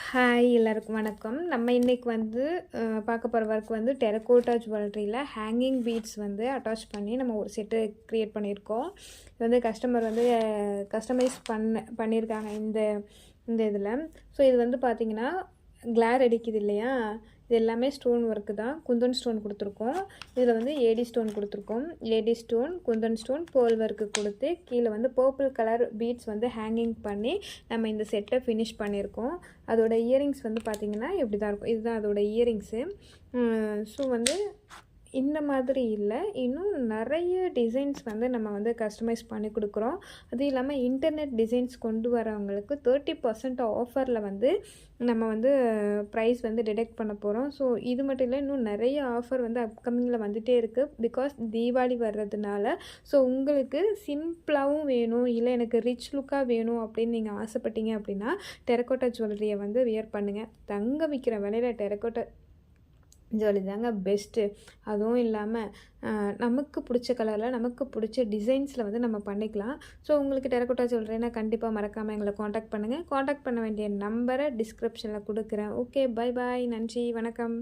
Hi எல்லாருக்கும் வணக்கம். நம்ம இன்னைக்கு வந்து பார்க்க போகிற ஒர்க் வந்து டெரகோட்டா ஜுவல்லரியில் ஹேங்கிங் பீட்ஸ் வந்து அட்டாச் பண்ணி நம்ம ஒரு செட்டு க்ரியேட் பண்ணியிருக்கோம். இது வந்து கஸ்டமர் வந்து கஸ்டமைஸ் பண்ணியிருக்காங்க இந்த இந்த இதில். ஸோ இது வந்து பார்த்திங்கன்னா கிளார் அடிக்குது இல்லையா, இது எல்லாமே ஸ்டோன் ஒர்க்கு தான். குந்தன் ஸ்டோன் கொடுத்துருக்கோம். இதில் வந்து ஏடி ஸ்டோன் கொடுத்துருக்கோம். AD stone, Kundan stone, pearl work கொடுத்து கீழே வந்து பர்பிள் கலர் பீட்ஸ் வந்து ஹேங்கிங் பண்ணி நம்ம இந்த செட்டை ஃபினிஷ் பண்ணியிருக்கோம். அதோட இயரிங்ஸ் வந்து பார்த்திங்கன்னா இப்படி தான் இருக்கும். இதுதான் அதோட இயரிங்ஸு. ஸோ வந்து இந்த மாதிரி இல்லை, இன்னும் நிறைய டிசைன்ஸ் வந்து நம்ம வந்து கஸ்டமைஸ் பண்ணி கொடுக்குறோம். அதுவும் இல்லாமல் இன்டர்நெட் டிசைன்ஸ் கொண்டு வரவங்களுக்கு 30% ஆஃபரில் வந்து நம்ம வந்து ப்ரைஸ் வந்து டிடெக்ட் பண்ண போகிறோம். ஸோ இது மட்டும் இல்லை, இன்னும் நிறைய ஆஃபர் வந்து அப்கமிங்கில் வந்துகிட்டே இருக்குது. பிகாஸ் தீபாவளி வர்றதுனால. ஸோ உங்களுக்கு சிம்பிளாகவும் வேணும், இல்லை எனக்கு ரிச் லுக்காக வேணும் அப்படின்னு நீங்கள் ஆசைப்பட்டீங்க அப்படின்னா டெரகோட்டா ஜுவல்லரியை வந்து வியர் பண்ணுங்கள். தங்க விற்கிற விலையில் டெரகோட்டா ஜுவல்லரி தாங்க பெஸ்ட்டு. அதுவும் இல்லாமல் நமக்கு பிடிச்ச கலரில் நமக்கு பிடிச்ச டிசைன்ஸில் வந்து நம்ம பண்ணிக்கலாம். ஸோ உங்களுக்கு டெரகோட்டா ஜுவல்லரினா கண்டிப்பாக மறக்காமல் எங்களை காண்டாக்ட் பண்ணுங்கள். காண்டாக்ட் பண்ண வேண்டிய நம்பரை டிஸ்கிரிப்ஷனில் கொடுக்குறேன். ஓகே, பை பாய், நன்றி, வணக்கம்.